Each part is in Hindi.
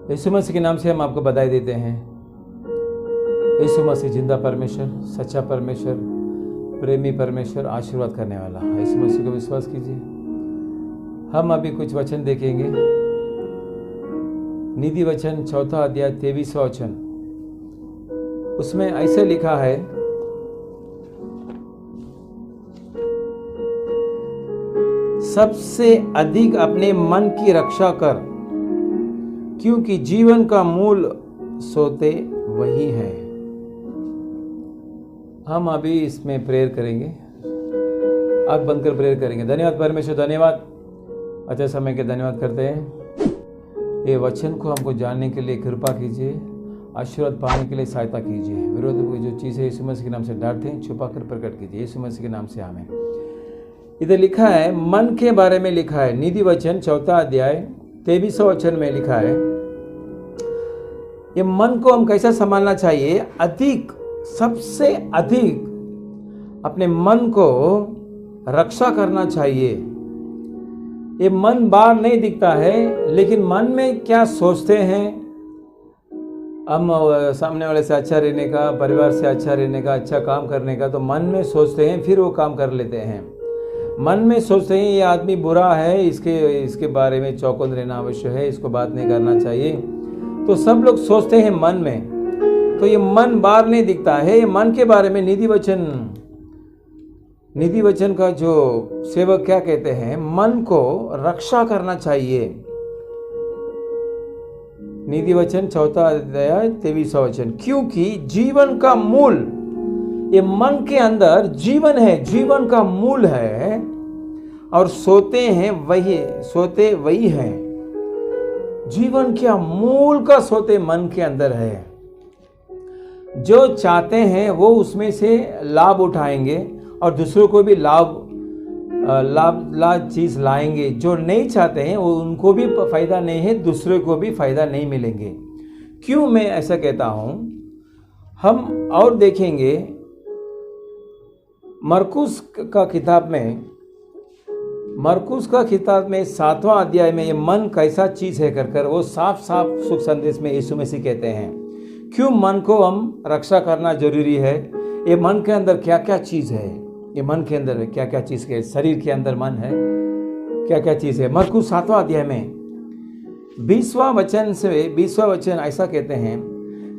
यीशु मसीह के नाम से हम आपको बधाई देते हैं। यीशु मसीह जिंदा परमेश्वर, सच्चा परमेश्वर, प्रेमी परमेश्वर, आशीर्वाद करने वाला। यीशु मसीह को विश्वास कीजिए। हम अभी कुछ वचन देखेंगे। नीति वचन 4 अध्याय 23वां वचन, उसमें ऐसे लिखा है, सबसे अधिक अपने मन की रक्षा कर, क्योंकि जीवन का मूल सोते वही है। हम अभी इसमें प्रेयर करेंगे, आँख बंद कर प्रेयर करेंगे। धन्यवाद परमेश्वर, धन्यवाद, अच्छे समय के धन्यवाद करते हैं। ये वचन को हमको जानने के लिए कृपा कीजिए, आशीर्वाद पाने के लिए सहायता कीजिए। विरोध को जो चीज़ें यीशु मसीह के नाम से डांटते हैं, छुपा कर प्रकट कीजिए। यीशु मसीह के नाम से आमीन। इधर लिखा है, मन के बारे में लिखा है। नीति वचन 4 अध्याय 23वां वचन में लिखा है, ये मन को हम कैसा संभालना चाहिए। अधिक, सबसे अधिक अपने मन को रक्षा करना चाहिए। ये मन बाहर नहीं दिखता है, लेकिन मन में क्या सोचते हैं, हम सामने वाले से अच्छा रहने का, परिवार से अच्छा रहने का, अच्छा काम करने का, तो मन में सोचते हैं, फिर वो काम कर लेते हैं। मन में सोचते हैं ये आदमी बुरा है, इसके बारे में चौकन्ना रहना आवश्यक है, इसको बात नहीं करना चाहिए। तो सब लोग सोचते हैं मन में, तो ये मन बाहर नहीं दिखता है। ये मन के बारे में नीति वचन का जो सेवक क्या कहते हैं, मन को रक्षा करना चाहिए। नीति वचन 4 अध्याय 23वां वचन, क्योंकि जीवन का मूल, ये मन के अंदर जीवन है, जीवन का मूल है, और सोते वही है। जीवन क्या मूल का सोते मन के अंदर है। जो चाहते हैं वो उसमें से लाभ उठाएंगे और दूसरों को भी लाभ चीज लाएंगे। जो नहीं चाहते हैं वो, उनको भी फायदा नहीं है, दूसरों को भी फायदा नहीं मिलेंगे। क्यों मैं ऐसा कहता हूं, हम और देखेंगे मरकुस का किताब में 7वां अध्याय में ये मन कैसा चीज है कर वो साफ सुख संदेश में यीशु मसीह कहते हैं क्यों मन को हम रक्षा करना जरूरी है। ये मन के अंदर क्या क्या चीज है, ये मन के अंदर क्या क्या चीज है, शरीर के अंदर मन है, क्या क्या चीज है। मरकुस 7वां अध्याय में 20वां वचन ऐसा कहते हैं,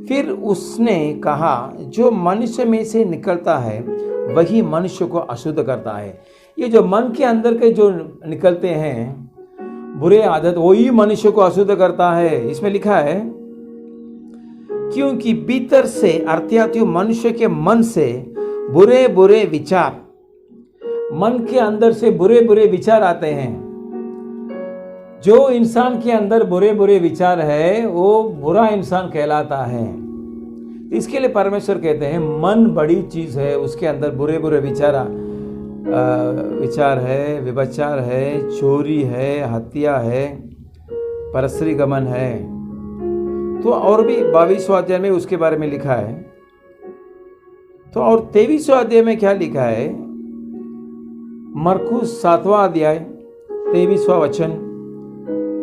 फिर उसने कहा, जो मनुष्य में से निकलता है वही मनुष्य को अशुद्ध करता है। ये जो मन के अंदर के जो निकलते हैं बुरे आदत, वही मनुष्य को अशुद्ध करता है। इसमें लिखा है, क्योंकि भीतर से अर्थात मनुष्य के मन से बुरे बुरे विचार, मन के अंदर से बुरे बुरे विचार आते हैं। जो इंसान के अंदर बुरे बुरे विचार है वो बुरा इंसान कहलाता है। इसके लिए परमेश्वर कहते हैं मन बड़ी चीज है, उसके अंदर बुरे बुरे विचार है, व्यभिचार है, चोरी है, हत्या है, परस्त्री गमन है। तो और भी 22वां अध्याय में उसके बारे में लिखा है। तो और 23वां अध्याय में क्या लिखा है, मरकुस 7वां अध्याय 23वां वचन,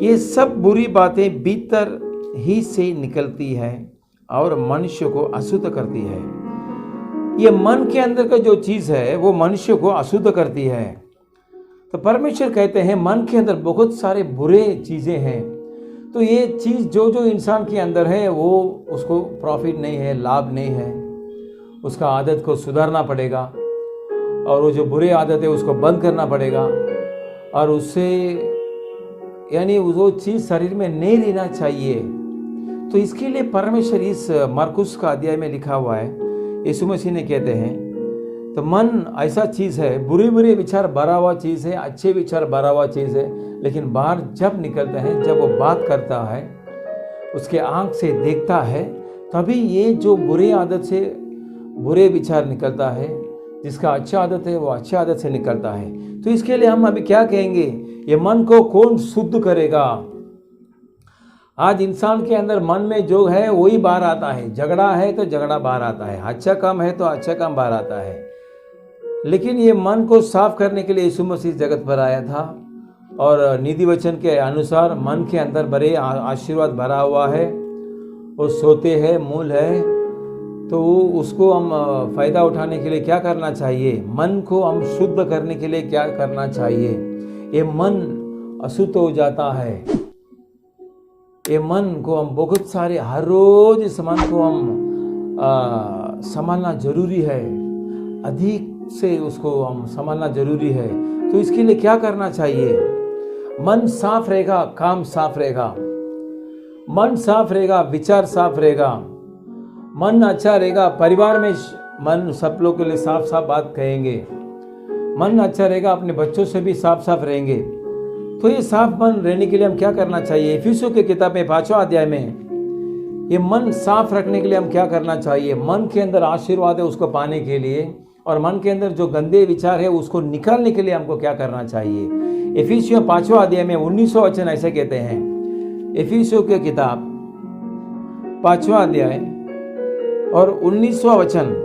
ये सब बुरी बातें भीतर ही से निकलती है और मनुष्य को अशुद्ध करती है। ये मन के अंदर का जो चीज है वो मनुष्य को अशुद्ध करती है। तो परमेश्वर कहते हैं मन के अंदर बहुत सारे बुरे चीजें हैं। तो ये चीज जो इंसान के अंदर है वो उसको प्रॉफिट नहीं है, लाभ नहीं है। उसका आदत को सुधारना पड़ेगा और वो जो बुरी आदत है उसको बंद करना पड़ेगा, और उससे यानी वो चीज शरीर में नहीं रहना चाहिए। तो इसके लिए परमेश्वर इस मरकुस का अध्याय में लिखा हुआ है, यीशु मसीह ने कहते हैं, तो मन ऐसा चीज है, बुरे बुरे विचार भरा हुआ चीज है, अच्छे विचार भरा हुआ चीज है, लेकिन बाहर जब निकलते हैं, जब वो बात करता है, उसके आंख से देखता है, तभी ये जो बुरे आदत से बुरे विचार निकलता है, जिसका अच्छा आदत है वो अच्छा आदत से निकलता है। तो इसके लिए हम अभी क्या कहेंगे, ये मन को कौन शुद्ध करेगा। आज इंसान के अंदर मन में जो है वही बाहर आता है। झगड़ा है तो झगड़ा बाहर आता है, अच्छा काम है तो अच्छा काम बाहर आता है। लेकिन ये मन को साफ करने के लिए यीशु मसीह जगत पर आया था और निधि वचन के अनुसार मन के अंदर बड़े आशीर्वाद भरा हुआ है, वो सोते हैं, मूल है। तो उसको हम फ़ायदा उठाने के लिए क्या करना चाहिए? मन को हम शुद्ध करने के लिए क्या करना चाहिए? ये मन अशुद्ध हो जाता है, ये मन को हम बहुत सारे हर रोज इस मन को हम संभालना जरूरी है, अधिक से उसको हम संभालना जरूरी है। तो इसके लिए क्या करना चाहिए? मन साफ रहेगा, काम साफ रहेगा, मन साफ रहेगा, विचार साफ रहेगा, मन अच्छा रहेगा, परिवार में मन सब लोग के लिए साफ साफ बात कहेंगे, मन अच्छा रहेगा, अपने बच्चों से भी साफ साफ रहेंगे। तो ये साफ मन रहने के लिए हम क्या करना चाहिए? इफिसियों की किताब में 5वां अध्याय में ये मन साफ रखने के लिए हम क्या करना चाहिए? मन के अंदर आशीर्वाद है उसको पाने के लिए, और मन के अंदर जो गंदे विचार है उसको निकालने के लिए हमको क्या करना चाहिए? इफिसियों 5वां अध्याय में 19वां वचन ऐसे कहते हैं। इफिसियों की किताब 5वां अध्याय और 19वां वचन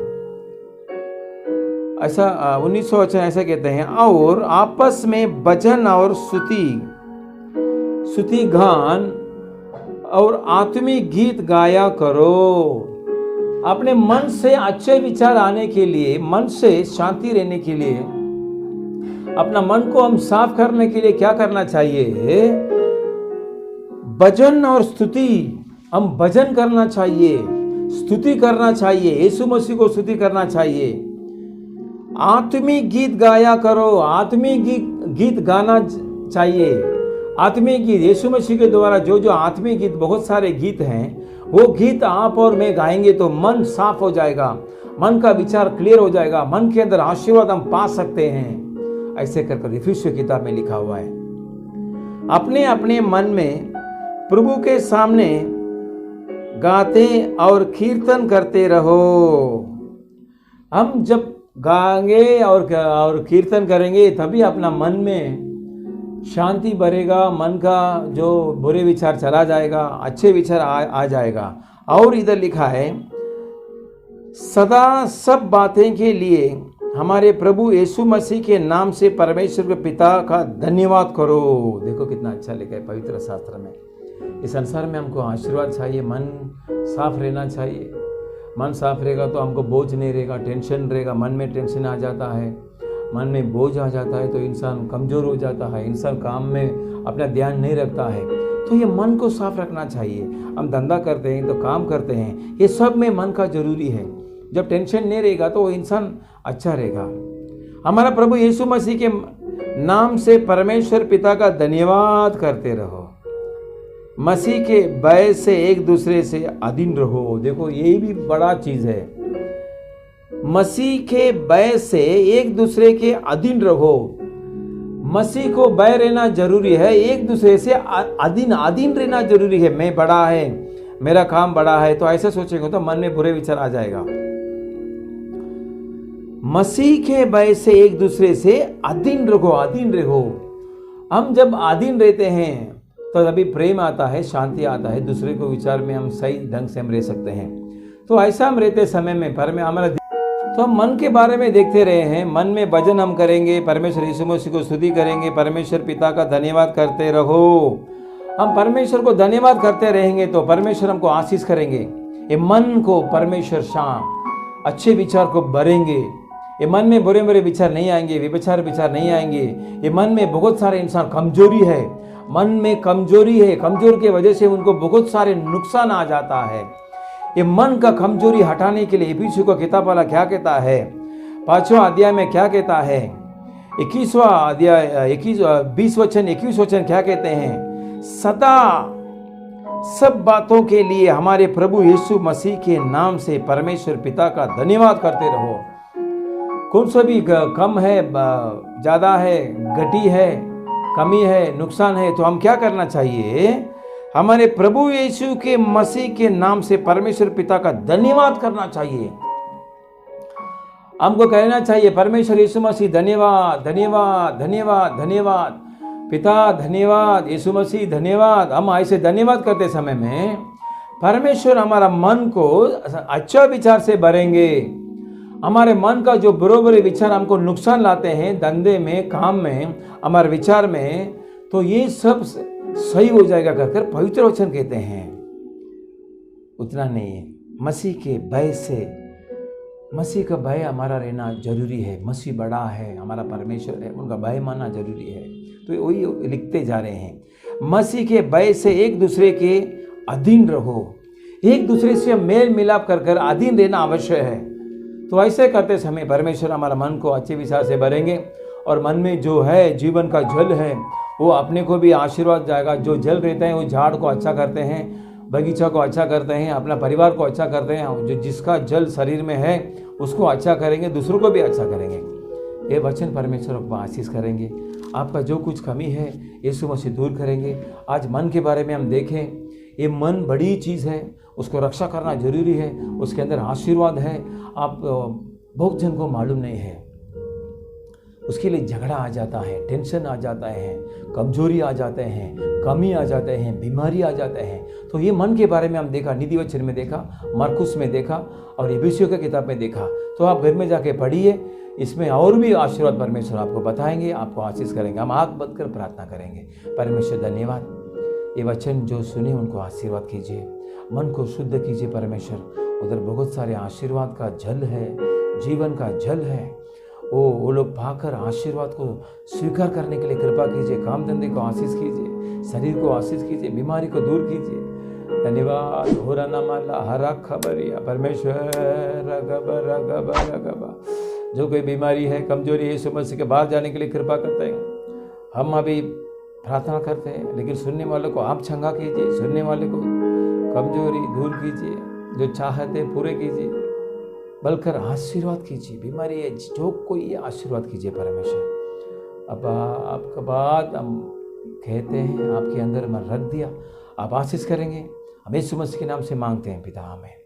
ऐसा 19वां वचन ऐसा कहते हैं, और आपस में भजन और स्तुति गान और आत्मिक गीत गाया करो। अपने मन से अच्छे विचार आने के लिए, मन से शांति रहने के लिए, अपना मन को हम साफ करने के लिए क्या करना चाहिए? भजन और स्तुति, हम भजन करना चाहिए, स्तुति करना चाहिए, यीशु मसीह को स्तुति करना चाहिए। आत्मिक गीत गाया करो, आत्मिक गीत गाना चाहिए। आत्मिक गीत यीशु मसीह के द्वारा जो आत्मिक गीत, बहुत सारे गीत हैं, वो गीत आप और मैं गाएंगे तो मन साफ हो जाएगा, मन का विचार क्लियर हो जाएगा, मन के अंदर आशीर्वाद हम पा सकते हैं। ऐसे कर इफिसियों की किताब में लिखा हुआ है। अपने अपने मन में प्रभु के सामने गाते और कीर्तन करते रहो। हम जब गाएंगे और कीर्तन करेंगे तभी अपना मन में शांति बढ़ेगा, मन का जो बुरे विचार चला जाएगा, अच्छे विचार आ जाएगा। और इधर लिखा है, सदा सब बातें के लिए हमारे प्रभु यीशु मसीह के नाम से परमेश्वर के पिता का धन्यवाद करो। देखो कितना अच्छा लिखा है पवित्र शास्त्र में। इस संसार में हमको आशीर्वाद चाहिए, मन साफ रहना चाहिए। मन साफ रहेगा तो हमको बोझ नहीं रहेगा, टेंशन रहेगा। मन में टेंशन आ जाता है, मन में बोझ आ जाता है तो इंसान कमज़ोर हो जाता है, इंसान काम में अपना ध्यान नहीं रखता है। तो ये मन को साफ रखना चाहिए। हम धंधा करते हैं तो काम करते हैं, ये सब में मन का जरूरी है। जब टेंशन नहीं रहेगा तो वो इंसान अच्छा रहेगा। हमारा प्रभु यीशु मसीह के नाम से परमेश्वर पिता का धन्यवाद करते रहो। मसीह के भय से एक दूसरे से अधीन रहो। देखो यही भी बड़ा चीज है, मसीह के भय से एक दूसरे के अधीन रहो। मसीह को भय रहना जरूरी है, एक दूसरे से अधीन रहना जरूरी है। मैं बड़ा है, मेरा काम बड़ा है, तो ऐसा सोचेंगे तो मन में बुरे विचार आ जाएगा। मसीह के भय से एक दूसरे से अधीन रहो। हम जब अधीन रहते हैं तो तभी प्रेम आता है, शांति आता है, दूसरे को विचार में हम सही ढंग से हम रह सकते हैं। तो ऐसा हम रहते समय में हमारा तो हम मन के बारे में देखते रहे हैं। मन में भजन हम करेंगे, परमेश्वर यीशु मसीह को स्तुति करेंगे, परमेश्वर पिता का धन्यवाद करते रहो। हम परमेश्वर को धन्यवाद करते रहेंगे तो परमेश्वर हमको आशीष करेंगे। ये मन को परमेश्वर शाम अच्छे विचार को भरेंगे। ये मन में बुरे बुरे विचार नहीं आएंगे, विचार नहीं आएंगे। ये मन में बहुत सारे इंसान कमजोरी है, मन में कमजोरी है, कमजोर के वजह से उनको बहुत सारे नुकसान आ जाता है। ये मन का कमजोरी हटाने के लिए इफिसियों का किताब वाला क्या कहता है? 5वां अध्याय में क्या कहता है? 21वां अध्याय 20 वचन 21 वचन क्या कहते हैं? सदा सब बातों के लिए हमारे प्रभु यीशु मसीह के नाम से परमेश्वर पिता का धन्यवाद करते रहो। कौन सा भी कम है, ज्यादा है, घटी है, कमी है, नुकसान है, तो हम क्या करना चाहिए? हमारे प्रभु यीशु के मसीह के नाम से परमेश्वर पिता का धन्यवाद करना चाहिए। हमको कहना चाहिए परमेश्वर यीशु मसीह धन्यवाद, धन्यवाद, धन्यवाद, धन्यवाद, पिता धन्यवाद, यीशु मसीह धन्यवाद। हम ऐसे धन्यवाद करते समय में परमेश्वर हमारा मन को अच्छा विचार से भरेंगे। हमारे मन का जो बुरे बुरे विचार हमको नुकसान लाते हैं, धंधे में, काम में, हमारे विचार में, तो ये सब सही हो जाएगा कहकर पवित्र वचन कहते हैं। उतना नहीं है, मसीह के भय से, मसीह का भय हमारा रहना जरूरी है। मसीह बड़ा है, हमारा परमेश्वर है, उनका भय मानना जरूरी है। तो वही लिखते जा रहे हैं, मसीह के भय से एक दूसरे के अधीन रहो, एक दूसरे से मेल मिलाप कर कर अधीन रहना आवश्यक है। तो ऐसे करते समय परमेश्वर हमारा मन को अच्छे विचार से भरेंगे और मन में जो है जीवन का जल है वो अपने को भी आशीर्वाद जाएगा। जो जल रहते हैं वो झाड़ को अच्छा करते हैं, बगीचा को अच्छा करते हैं, अपना परिवार को अच्छा करते हैं। जो जिसका जल शरीर में है उसको अच्छा करेंगे, दूसरों को भी अच्छा करेंगे। ये वचन परमेश्वर आपको आशीष करेंगे। आपका जो कुछ कमी है यीशु मसीह दूर करेंगे। आज मन के बारे में हम देखें, ये मन बड़ी चीज़ है, उसको रक्षा करना जरूरी है, उसके अंदर आशीर्वाद है। आप बहुत जन को मालूम नहीं है, उसके लिए झगड़ा आ जाता है, टेंशन आ जाता है, कमजोरी आ जाते हैं, कमी आ जाते हैं, बीमारी आ जाते हैं। तो ये मन के बारे में हम देखा, नीति वचन में देखा, मरकुस में देखा और इफिसियों की किताब में देखा। तो आप घर में जाके पढ़िए, इसमें और भी आशीर्वाद परमेश्वर आपको बताएंगे, आपको आशीष करेंगे। हम आँख बंद कर प्रार्थना करेंगे। परमेश्वर धन्यवाद, ये वचन जो सुने उनको आशीर्वाद कीजिए, मन को शुद्ध कीजिए परमेश्वर। उधर बहुत सारे आशीर्वाद का जल है, जीवन का जल है, वो लोग पाकर आशीर्वाद को स्वीकार करने के लिए कृपा कीजिए। काम धंधे को आशीष कीजिए, शरीर को आशीष कीजिए, बीमारी को दूर कीजिए। धन्यवाद। हो रहा माला हरा खबरिया परमेश्वर रगबा रगबा रगबा। जो कोई बीमारी है, कमजोरी है, यीशु मसीह के बाहर जाने के लिए कृपा करते हैं। हम अभी प्रार्थना करते हैं, लेकिन सुनने वालों को आप चंगा कीजिए, सुनने वाले को कमजोरी दूर कीजिए, जो चाहते पूरे कीजिए, बलकर आशीर्वाद कीजिए। बीमारी है जो कोई आशीर्वाद कीजिए परमेश्वर। अब आपका बात हम कहते हैं, आपके अंदर मन रख दिया, आप आशीष करेंगे। हम यीशु मसीह के नाम से मांगते हैं पिता, आमीन।